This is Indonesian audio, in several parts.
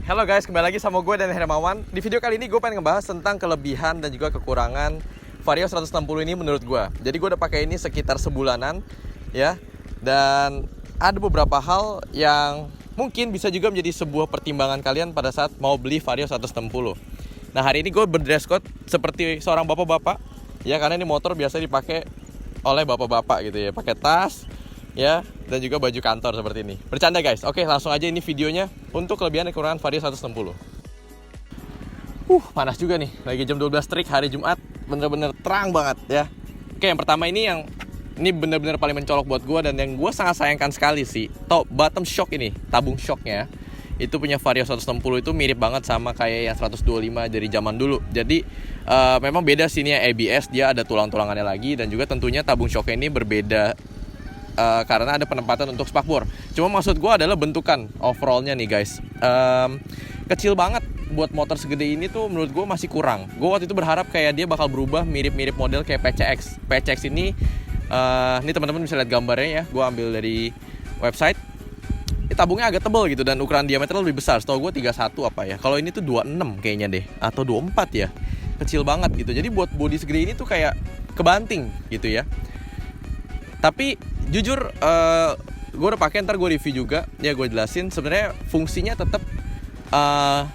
Halo guys, kembali lagi sama gue dan Hermawan. Di video kali ini gue pengen ngebahas tentang kelebihan dan juga kekurangan Vario 160 ini menurut gue. Jadi gue udah pakai ini sekitar sebulanan ya. Dan ada beberapa hal yang mungkin bisa juga menjadi sebuah pertimbangan kalian pada saat mau beli Vario 160. Nah, hari ini gue berdress code seperti seorang bapak-bapak ya, karena ini motor biasa dipakai oleh bapak-bapak gitu ya, pakai tas ya, dan juga baju kantor seperti ini. Bercanda guys. Oke, langsung aja ini videonya untuk kelebihan dan kekurangan Vario 160. Panas juga nih. Lagi jam 12 terik hari Jumat, bener-bener terang banget ya. Oke, yang pertama ini bener-bener paling mencolok buat gue dan yang gue sangat sayangkan sekali sih. Top bottom shock ini, tabung shocknya itu punya Vario 160 itu mirip banget sama kayak yang 125 dari zaman dulu. Jadi memang beda sih, ini ABS dia ada tulang-tulangannya lagi, dan juga tentunya tabung shocknya ini berbeda karena ada penempatan untuk spakbor. Cuma maksud gue adalah bentukan overallnya nih guys, kecil banget. Buat motor segede ini tuh menurut gue masih kurang. Gue waktu itu berharap kayak dia bakal berubah mirip-mirip model kayak PCX. PCX ini teman-teman bisa lihat gambarnya ya, gue ambil dari website. Tabungnya agak tebal gitu dan ukuran diameter lebih besar. Setahu gue 31 apa ya. Kalau ini tuh 26 kayaknya deh, atau 24 ya. Kecil banget gitu. Jadi buat bodi segede ini tuh kayak kebanting gitu ya. Tapi jujur gue udah pakai, ntar gue review juga ya, gue jelasin sebenarnya fungsinya tetap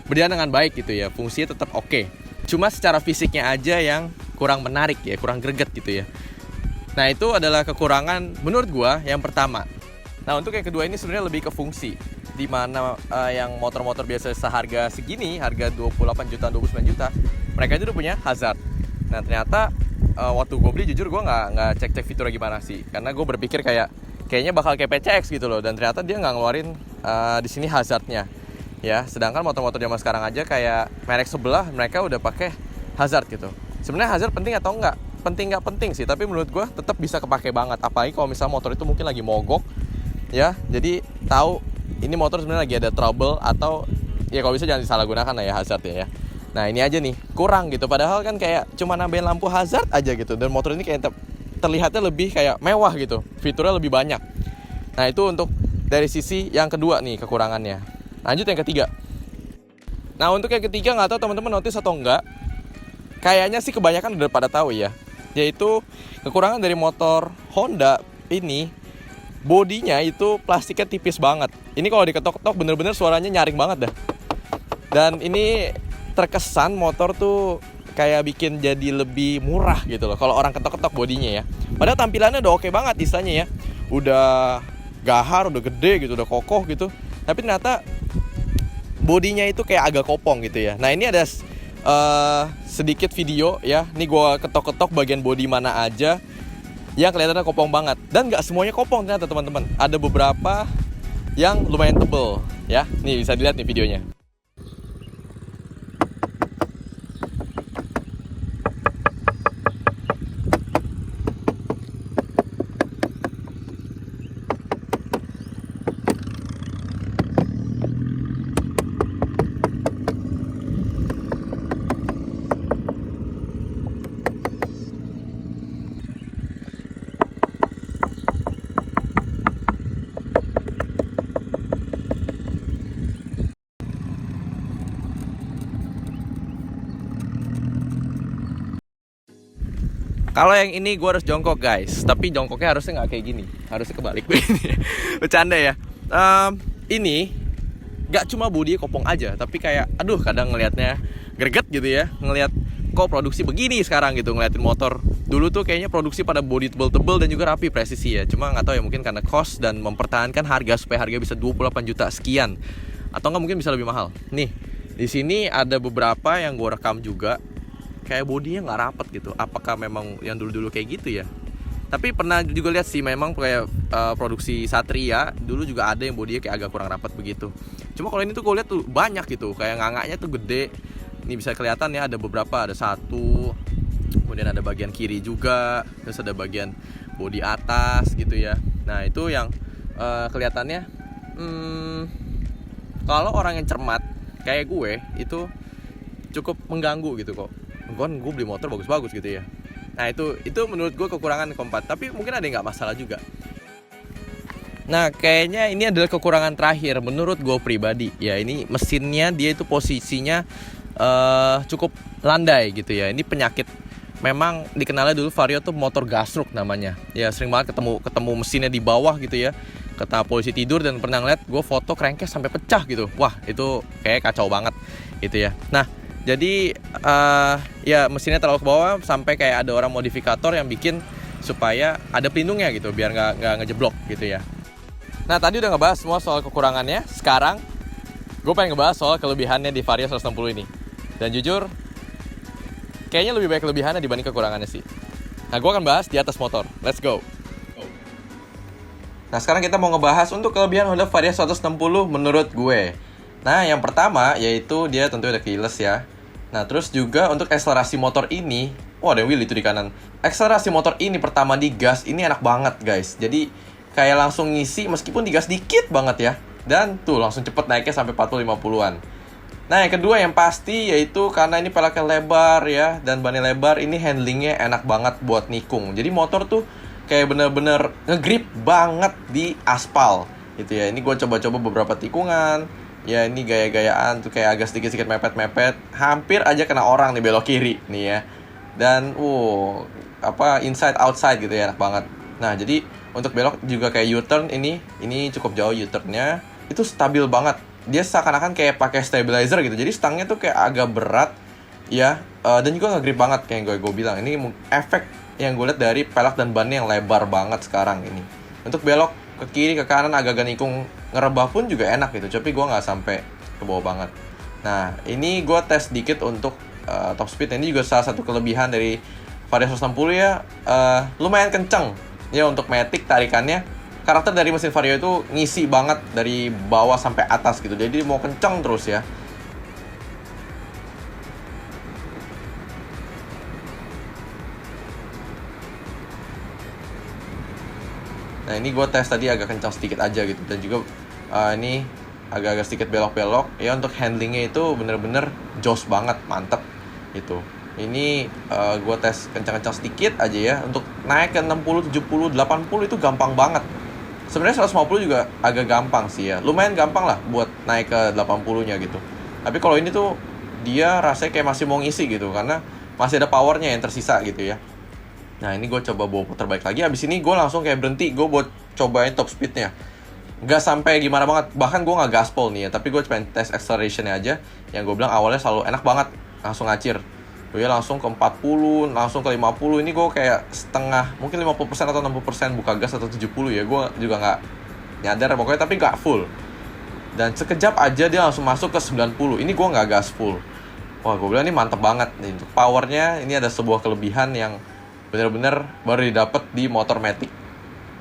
berjalan dengan baik gitu ya, fungsinya tetap oke. Cuma secara fisiknya aja yang kurang menarik ya, kurang greget gitu ya. Nah, itu adalah kekurangan menurut gue yang pertama. Nah, untuk yang kedua ini sebenarnya lebih ke fungsi, dimana yang motor-motor biasa seharga segini, harga 28 juta, 29 juta, mereka itu udah punya hazard. Nah, ternyata waktu gue beli jujur gue nggak cek fiturnya gimana sih, karena gue berpikir kayaknya bakal kayak PCX gitu loh, dan ternyata dia nggak ngeluarin di sini hazardnya ya. Sedangkan motor-motor zaman sekarang aja kayak merek sebelah mereka udah pakai hazard gitu. Sebenarnya hazard penting atau enggak? Penting nggak penting sih, tapi menurut gue tetap bisa kepake banget, apalagi kalau misalnya motor itu mungkin lagi mogok ya, jadi tahu ini motor sebenarnya lagi ada trouble, atau ya kalau bisa jangan disalahgunakan lah ya hazardnya ya. Nah, ini aja nih kurang gitu, padahal kan kayak cuma nambahin lampu hazard aja gitu, dan motor ini kayak terlihatnya lebih kayak mewah gitu, fiturnya lebih banyak. Nah, itu untuk dari sisi yang kedua nih kekurangannya. Lanjut yang ketiga. Nah, untuk yang ketiga nggak tahu teman-teman notice atau enggak, kayaknya sih kebanyakan udah pada tahu ya, yaitu kekurangan dari motor Honda ini, bodinya itu plastiknya tipis banget. Ini kalau diketok-ketok bener-bener suaranya nyaring banget dah. Dan ini terkesan motor tuh kayak bikin jadi lebih murah gitu loh kalau orang ketok-ketok bodinya ya. Padahal tampilannya udah oke banget istilahnya ya, udah gahar, udah gede gitu, udah kokoh gitu. Tapi ternyata bodinya itu kayak agak kopong gitu ya. Nah, ini ada sedikit video ya. Ini gue ketok-ketok bagian bodi mana aja yang kelihatannya kopong banget. Dan nggak semuanya kopong ternyata teman-teman. Ada beberapa yang lumayan tebel ya. Nih bisa dilihat nih videonya. Kalau yang ini gue harus jongkok guys, tapi jongkoknya harusnya nggak kayak gini, harusnya kebalik begini. Bercanda ya. Ini nggak cuma bodinya kopong aja, tapi kayak aduh kadang ngelihatnya greget gitu ya, ngelihat kok produksi begini sekarang gitu, ngeliatin motor dulu tuh kayaknya produksi pada bodi tebel-tebel dan juga rapi presisi ya. Cuma nggak tahu ya, mungkin karena cost dan mempertahankan harga supaya harga bisa 28 juta sekian, atau nggak mungkin bisa lebih mahal. Nih di sini ada beberapa yang gue rekam juga, kayak bodinya nggak rapet gitu. Apakah memang yang dulu-dulu kayak gitu ya? Tapi pernah juga lihat sih, memang kayak produksi Satria dulu juga ada yang bodinya kayak agak kurang rapet begitu. Cuma kalau ini tuh gue lihat tuh banyak gitu, kayak ngangaknya tuh gede. Ini bisa kelihatan ya, ada beberapa, ada satu, kemudian ada bagian kiri juga, terus ada bagian bodi atas gitu ya. Nah, itu yang kelihatannya kalau orang yang cermat kayak gue itu cukup mengganggu gitu kok. Kan gue beli motor bagus-bagus gitu ya. Nah, itu menurut gue kekurangan keempat. Tapi mungkin ada yang nggak masalah juga. Nah, kayaknya ini adalah kekurangan terakhir menurut gue pribadi. Ya, ini mesinnya dia itu posisinya cukup landai gitu ya. Ini penyakit. Memang dikenalnya dulu Vario tuh motor gasruk namanya. Ya, sering banget ketemu mesinnya di bawah gitu ya. Kata polisi tidur, dan pernah ngeliat gue foto crankcase sampai pecah gitu. Wah, itu kayak kacau banget gitu ya. Nah, jadi ya mesinnya terlalu ke bawah sampai kayak ada orang modifikator yang bikin supaya ada pelindungnya gitu biar nggak ngejeblok gitu ya. Nah, tadi udah ngebahas semua soal kekurangannya. Sekarang gue pengen ngebahas soal kelebihannya di Vario 160 ini. Dan jujur, kayaknya lebih baik kelebihannya dibanding kekurangannya sih. Nah, gue akan bahas di atas motor. Let's go. Nah, sekarang kita mau ngebahas untuk kelebihan Honda Vario 160 menurut gue. Nah, yang pertama yaitu dia tentu ada keyless ya. Nah, terus juga untuk akselerasi motor ini, ada wheel itu di kanan. Akselerasi motor ini pertama di gas ini enak banget guys. Jadi kayak langsung ngisi meskipun digas dikit banget ya. Dan tuh langsung cepet naiknya sampai 40-50an. Nah, yang kedua yang pasti yaitu karena ini peleknya lebar ya, dan bannya lebar, ini handlingnya enak banget buat nikung. Jadi motor tuh kayak bener-bener ngegrip banget di aspal gitu ya. Ini gue coba-coba beberapa tikungan. Ya, ini gaya-gayaan tuh kayak agak sedikit-sedikit mepet-mepet. Hampir aja kena orang nih belok kiri nih ya. Dan inside outside gitu ya, enak banget. Nah, jadi untuk belok juga kayak U-turn ini cukup jauh U-turnnya. Itu stabil banget. Dia seakan-akan kayak pakai stabilizer gitu. Jadi stangnya tuh kayak agak berat ya, dan juga nge-grip banget kayak gue bilang. Ini efek yang gue lihat dari pelek dan bannya yang lebar banget sekarang ini. Untuk belok ke kiri ke kanan agak-agak nikung ngerebah pun juga enak gitu. Tapi gue nggak sampai ke bawah banget. Nah, ini gue tes dikit untuk top speed. Ini juga salah satu kelebihan dari Vario 160 ya. Lumayan kenceng ya untuk matic tarikannya. Karakter dari mesin Vario itu ngisi banget dari bawah sampai atas gitu. Jadi mau kenceng terus ya. Nah, ini gue tes tadi agak kencang sedikit aja gitu. Dan juga ini agak-agak sedikit belok-belok. Ya, untuk handlingnya itu bener-bener jos banget, mantep gitu. Ini gue tes kencang-kencang sedikit aja ya. Untuk naik ke 60, 70, 80 itu gampang banget. Sebenarnya 150 juga agak gampang sih ya. Lumayan gampang lah buat naik ke 80-nya gitu. Tapi kalau ini tuh dia rasanya kayak masih mau ngisi gitu, karena masih ada powernya yang tersisa gitu ya. Nah, ini gue coba bawa putar balik lagi. Abis ini gue langsung kayak berhenti. Gue buat cobain top speednya. Nggak sampai gimana banget. Bahkan gue nggak gaspol nih ya. Tapi gue pengen tes accelerationnya aja. Yang gue bilang awalnya selalu enak banget. Langsung ngacir. Gue ya langsung ke 40, langsung ke 50. Ini gue kayak setengah, mungkin 50% atau 60% buka gas atau 70 ya. Gue juga nggak nyadar pokoknya, tapi nggak full. Dan sekejap aja dia langsung masuk ke 90. Ini gue nggak gas full. Wah, gue bilang ini mantep banget nih. Untuk powernya ini ada sebuah kelebihan yang bener-bener baru didapat di motor matic.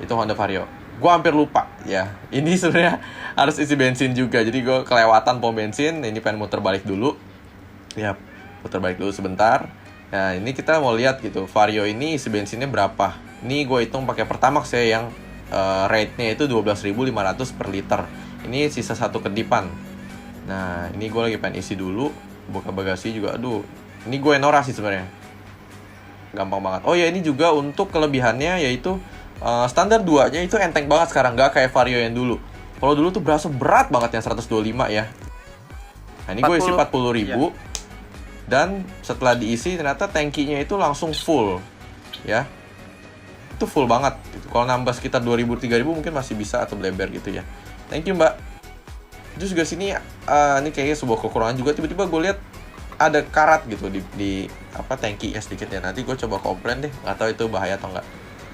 Itu Honda Vario. Gue hampir lupa ya. Ini sebenarnya harus isi bensin juga. Jadi gue kelewatan pom bensin. Ini pengen muter balik dulu. Ya, putar balik dulu sebentar. Nah, ini kita mau lihat gitu, Vario ini isi bensinnya berapa. Ini gue hitung pakai Pertamax ya, yang rate-nya itu 12.500 per liter. Ini sisa satu kedipan. Nah, ini gue lagi pengen isi dulu. Buka bagasi juga, aduh. Ini gue norak sih sebenarnya. Gampang banget. Oh ya, ini juga untuk kelebihannya yaitu standar 2-nya itu enteng banget sekarang. Nggak kayak Vario yang dulu. Kalau dulu tuh berasa berat banget yang 125 ya. Nah, ini gue isi 40.000. Iya. Dan setelah diisi ternyata tangkinya itu langsung full ya. Itu full banget gitu. Kalau nambah sekitar 2.000-3.000 mungkin masih bisa atau bleber gitu ya. Thank you mbak. Terus juga sini ini kayaknya sebuah kekurangan juga. Tiba-tiba gue lihat ada karat gitu di tangki ya sedikit ya. Nanti gue coba komplain deh, nggak tahu itu bahaya atau enggak.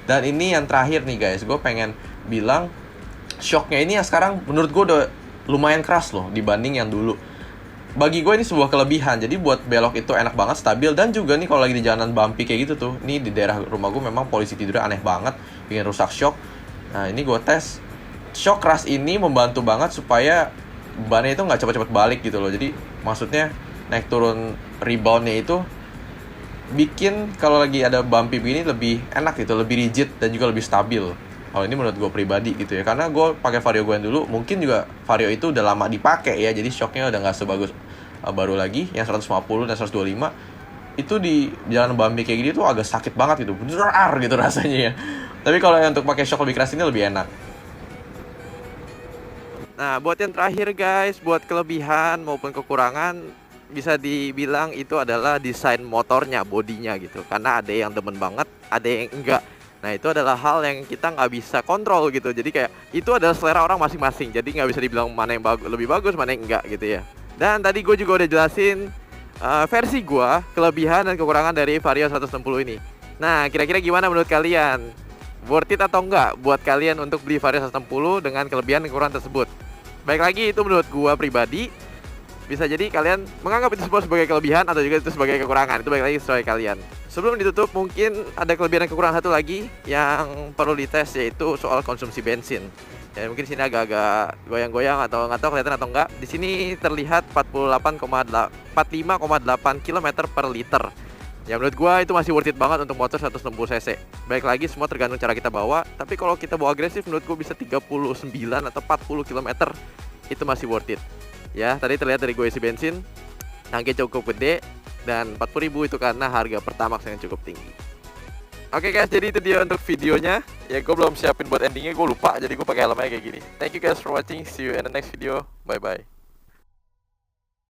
Dan ini yang terakhir nih guys, gue pengen bilang shocknya ini yang sekarang menurut gue udah lumayan keras loh dibanding yang dulu. Bagi gue ini sebuah kelebihan. Jadi buat belok itu enak banget, stabil. Dan juga nih kalau lagi di jalanan bumpy kayak gitu tuh, ini di daerah rumah gue memang polisi tidurnya aneh banget, bikin rusak shock. Nah, ini gue tes. Shock keras ini membantu banget supaya bannya itu nggak cepet-cepet balik gitu loh. Jadi maksudnya naik turun reboundnya itu bikin kalau lagi ada bumpy begini lebih enak gitu, lebih rigid dan juga lebih stabil. Kalau ini menurut gue pribadi gitu ya, karena gue pakai Vario gue yang dulu, mungkin juga Vario itu udah lama dipakai ya, jadi shocknya udah nggak sebagus baru lagi. Yang 150 dan 125 itu di jalan bumpy kayak gini tuh agak sakit banget gitu, berar gitu rasanya ya. Tapi kalau yang untuk pakai shock lebih keras ini lebih enak. Nah, buat yang terakhir guys, buat kelebihan maupun kekurangan, bisa dibilang itu adalah desain motornya, bodinya gitu. Karena ada yang demen banget, ada yang enggak. Nah, itu adalah hal yang kita nggak bisa kontrol gitu. Jadi kayak itu adalah selera orang masing-masing. Jadi nggak bisa dibilang mana yang lebih bagus, mana yang enggak gitu ya. Dan tadi gue juga udah jelasin versi gue, kelebihan dan kekurangan dari Vario 160 ini. Nah, kira-kira gimana menurut kalian? Worth it atau enggak buat kalian untuk beli Vario 160 dengan kelebihan dan kekurangan tersebut? Baik lagi, itu menurut gua pribadi. Bisa jadi kalian menganggap itu semua sebagai kelebihan atau juga itu sebagai kekurangan. Itu baik lagi sesuai kalian. Sebelum ditutup, mungkin ada kelebihan dan kekurangan satu lagi yang perlu dites, yaitu soal konsumsi bensin. Ya, mungkin sini agak-agak goyang-goyang atau nggak tahu kelihatan atau enggak. Di sini terlihat 45,8 km per liter. Ya menurut gua itu masih worth it banget untuk motor 160 cc. Baik lagi, semua tergantung cara kita bawa. Tapi kalau kita bawa agresif, menurut gua bisa 39 atau 40 km. Itu masih worth it. Ya, tadi terlihat dari gue isi bensin, tangki cukup gede, dan 40.000 itu karena harga Pertamax yang cukup tinggi. Oke guys, jadi itu dia untuk videonya. Ya gue belum siapin buat endingnya, gue lupa, jadi gue pakai helmnya kayak gini. Thank you guys for watching, see you in the next video, bye bye.